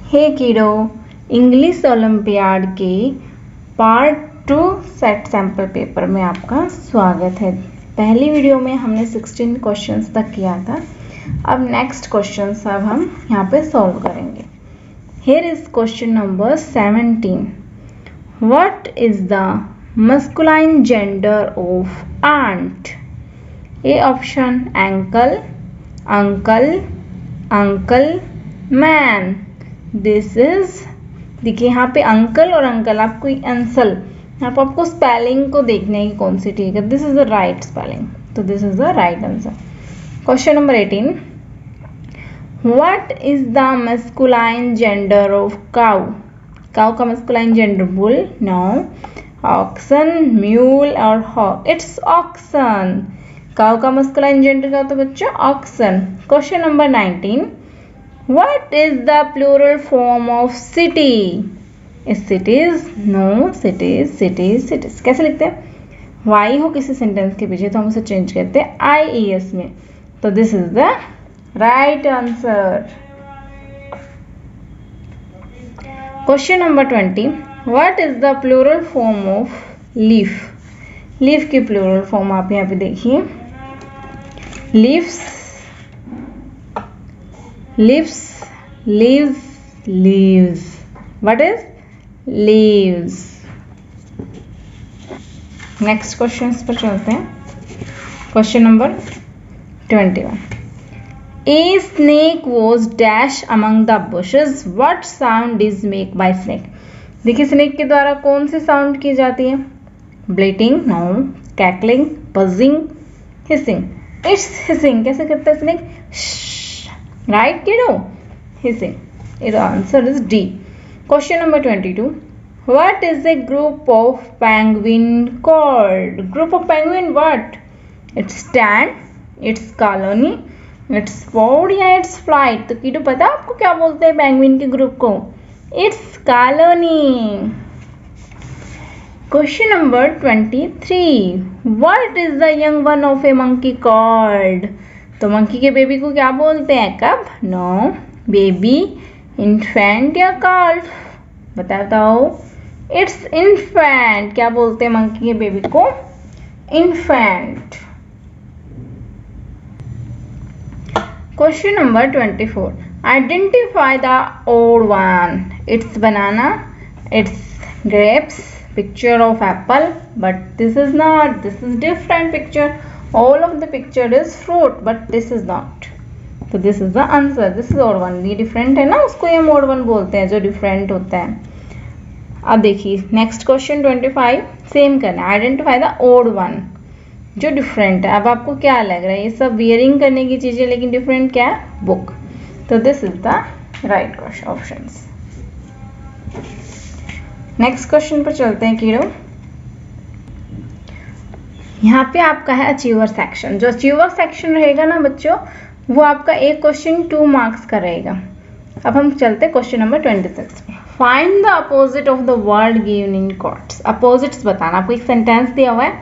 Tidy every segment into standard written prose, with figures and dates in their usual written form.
हे किडो, English olympiad के part 2 set sample paper में आपका स्वागत है। पहली वीडियो में हमने 16 क्वेश्चंस तक किया था। अब नेक्स्ट क्वेश्चंस अब हम यहाँ पे सॉल्व करेंगे। Here is question number 17। What is the masculine gender of aunt? A option uncle, uncle, uncle, man. This is, देखिए यहाँ पे अंकल और अंकल, आपको आंसर यहाँ पर आपको स्पेलिंग को देखने की कौन सी ठीक है। This is the right spelling, तो this is the right answer. Question number 18। What is the masculine gender of cow? Cow का masculine gender bull, no, oxen, mule और हॉक। It's oxen. काउ का मस्कुलाइन जेंडर क्या होता है बच्चों? Oxen. Question number 19। What is the plural form of city? Is cities? No, cities, cities, cities. कैसे लिखते हैं? Y हो किसी सेंटेंस के पीछे तो हम उसे चेंज करते हैं IES में। तो this is the right answer. Question number 20। What is the plural form of leaf? Leaf की प्लूरल फॉर्म आप यहाँ पे देखिए। Leaves, leaves, leaves, leaves. What is leaves? Next question पर चलते हैं। Question number 21। A snake was dash among the bushes. What sound is made by snake? देखिए snake के द्वारा कौन सी साउंड की जाती है? Bleating, no, cackling, buzzing, hissing. It's hissing. कैसे करता है snake? Right, kiddo? Hissing. The answer is D. Question number 22. What is a group of penguin called? Group of penguin what? It's stand, it's colony, it's sport या it's flight. तो kiddo पता आपको क्या बोलते हैं penguin के group को? It's colony. Question number 23. What is the young one of a monkey called? तो मंकी के बेबी को क्या बोलते हैं? कब? नो, बेबी, इन्फेंट या काल्फ? बताओ। It's infant. क्या बोलते हैं मंकी के बेबी को? Infant. Question number 24। Identify the odd one. It's banana, it's grapes, picture of apple, but this is not, this is different picture. All of the picture is fruit, but this is not. So this is the answer. This is odd one. ये different है ना, उसको ये odd one बोलते हैं जो different होता है। अब देखिए next question 25 सेम करना है। Identify the odd one जो different है। अब आपको क्या लग रहा है? ये सब wearing करने की चीजें लेकिन different क्या है? Book। तो this is the right question options। next question पर चलते हैं कीड़ो। यहाँ पे आपका है अचीवर सेक्शन। जो अचीवर सेक्शन रहेगा ना बच्चों, वो आपका एक क्वेश्चन 2 मार्क्स का रहेगा। अब हम चलते हैं क्वेश्चन नंबर 26 में। Find the opposite of the word given in quotes. Opposites बताना। आपको एक सेंटेंस दिया हुआ है,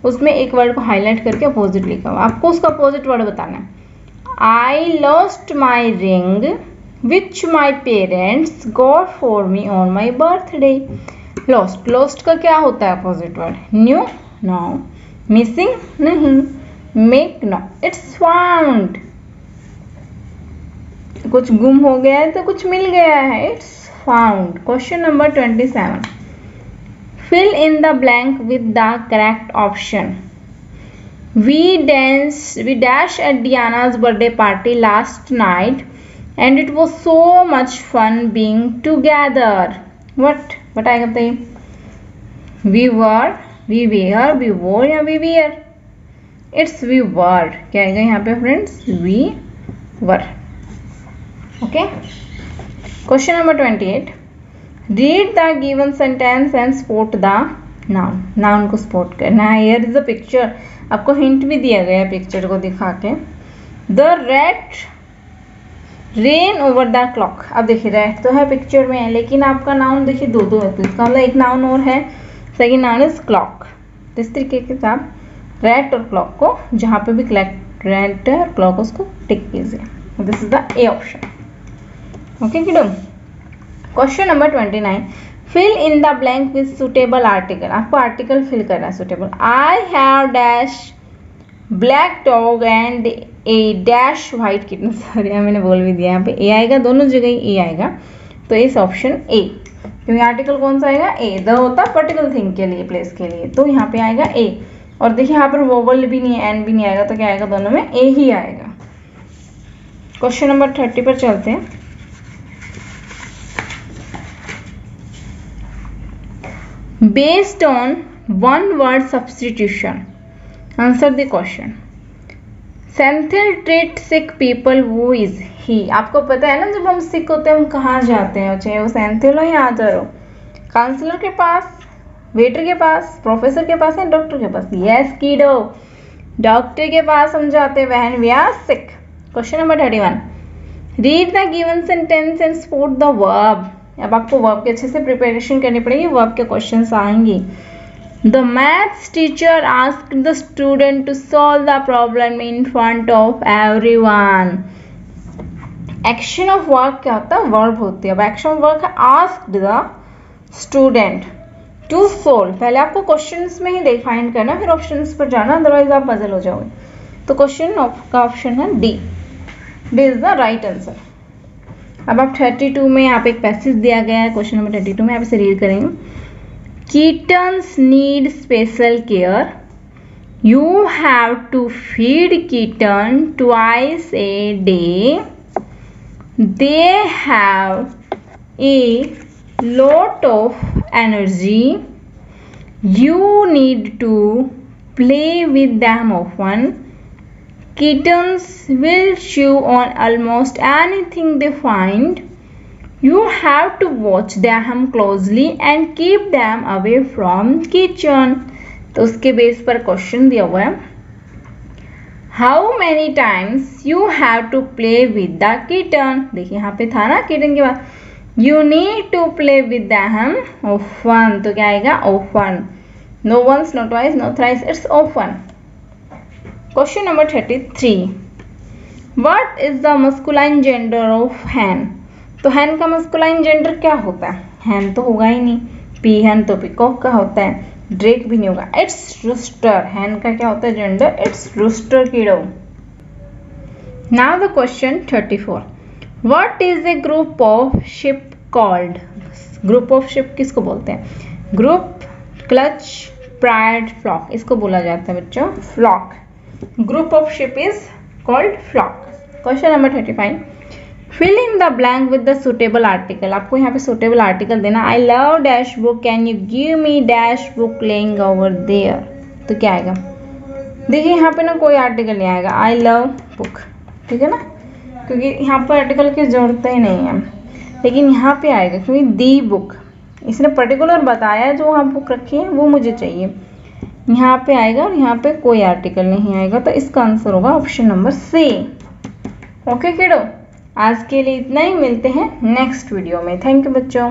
उसमें एक वर्ड को हाईलाइट करके अपोजिट लिखा हुआ है, आपको उसका अपोजिट वर्ड बताना है। I lost my ring which my parents got for me on my birthday. Lost, lost का क्या होता है opposite word? New, no, missing, नहीं, मेक, नो, इट्स फाउंड। कुछ गुम हो गया है तो कुछ मिल गया है, it's found. Question number 27। Fill in the blank with the correct option. We dash at Diana's birthday party last night and it was so much fun being together. what आएगा बताइए? we were, we were, we wore या we wear? It's we were। क्या आएगा यहाँ पे friends? we were। Okay. Question number 28। Read the given sentence and spot the noun. Noun को spot करना है। Here is the picture. आपको hint भी दिया गया है पिक्चर को दिखा के। The rat rain over the clock. अब देखिए रैट तो है पिक्चर में, लेकिन आपका नाउन देखिए दो है, तो इसका मतलब एक नाउन और है। Second noun is clock. इस तरीके के साथ रैट और क्लॉक को जहाँ पे भी रैट और क्लॉक उसको टिक कीजिए। This is the A option. Okay kiddo. Question number 29, fill in the blank with suitable article. आपको आर्टिकल फिल करना है suitable. I have dash black dog and a dash white kitten. Sorry मैंने बोल भी दिया, यहाँ पे ए आएगा, दोनों जगह ए आएगा, तो इस ऑप्शन ए, क्योंकि आर्टिकल कौन सा आएगा, ए। द होता है पर्टिकुलर थिंग के लिए, प्लेस के लिए, तो यहाँ पे आएगा ए। और देखिए यहाँ पर वोवल भी नहीं है, एन भी नहीं आएगा, तो क्या आएगा, दोनों में ए ही आएगा। क्वेश्चन नंबर 30 पर चलते हैं। Based on one word substitution answer the question. Senthil treat sick people वो इज ही। आपको पता है ना, जब हम सिक होते हैं हम कहाँ जाते हैं, चाहे वो सेंथिल हो या आदर हो, काउंसलर के पास, वेटर के पास, प्रोफेसर के पास या डॉक्टर के पास। यस किडो, डॉक्टर के पास हम जाते हैं when we are sick. Question number 31, read the given sentence and support the verb. अब आपको वर्ब के अच्छे से प्रिपरेशन करनी पड़ेगी, वर्ब के क्वेश्चंस आएंगे। The maths teacher asked the student to solve the problem in front of everyone. Action of work क्या होता है, verb होती है। अब action of work है asked the student to solve। पहले आपको क्वेश्चंस में ही डिफाइन करना, फिर ऑप्शंस पर जाना, अदरवाइज आप पजल हो जाओगे। तो क्वेश्चन का ऑप्शन है D, D is the right answer. अब आप 32 में यहाँ पे एक पैसेज दिया गया है, क्वेश्चन नंबर 32 में आप इसे रीड करेंगे। Kittens need special care. You have to feed kitten twice a day. They have a lot of energy. You need to play with them often. Kittens will chew on almost anything they find. You have to watch them closely and keep them away from kitchen. तो उसके base पर question दिया हुआ है, How many times you have to play with the kitten? देखिए यहाँ पे था ना किटन के बाद, You need to play with them often, तो क्या आएगा, often. No once, no twice, no thrice, it's often. Question number 33, What is the masculine gender of hen? तो हैन का मस्कुलाइन जेंडर क्या होता है, हैन तो होगा ही नहीं, पी हैन तो पिकॉक का होता है, ड्रेक भी नहीं होगा, इट्स रूस्टर। हैन का क्या होता है जेंडर, इट्स रूस्टर किडो। Now the question 34, what is a group of ship called? Group of ship किसको बोलते हैं, ग्रुप, क्लच, प्राइड, फ्लॉक, इसको बोला जाता है बच्चों flock. Group of ship is called flock. Question number 35, fill in the blank with the suitable article. आपको यहाँ पे सुटेबल आर्टिकल देना। I love dash book, can you give me dash book laying over there. तो क्या आएगा, देखिए यहाँ पे ना कोई आर्टिकल नहीं आएगा, आई लव बुक, ठीक है ना, क्योंकि यहाँ पर आर्टिकल की जरूरत ही नहीं है, लेकिन यहाँ पे आएगा क्योंकि दी बुक, इसने पर्टिकुलर बताया जो वहाँ बुक रखी है वो मुझे चाहिए, यहाँ पे आएगा और यहाँ पे कोई आर्टिकल नहीं आएगा, तो इसका आंसर होगा ऑप्शन नंबर सी। ओके किडो, आज के लिए इतना ही, मिलते हैं नेक्स्ट वीडियो में। थैंक यू बच्चों।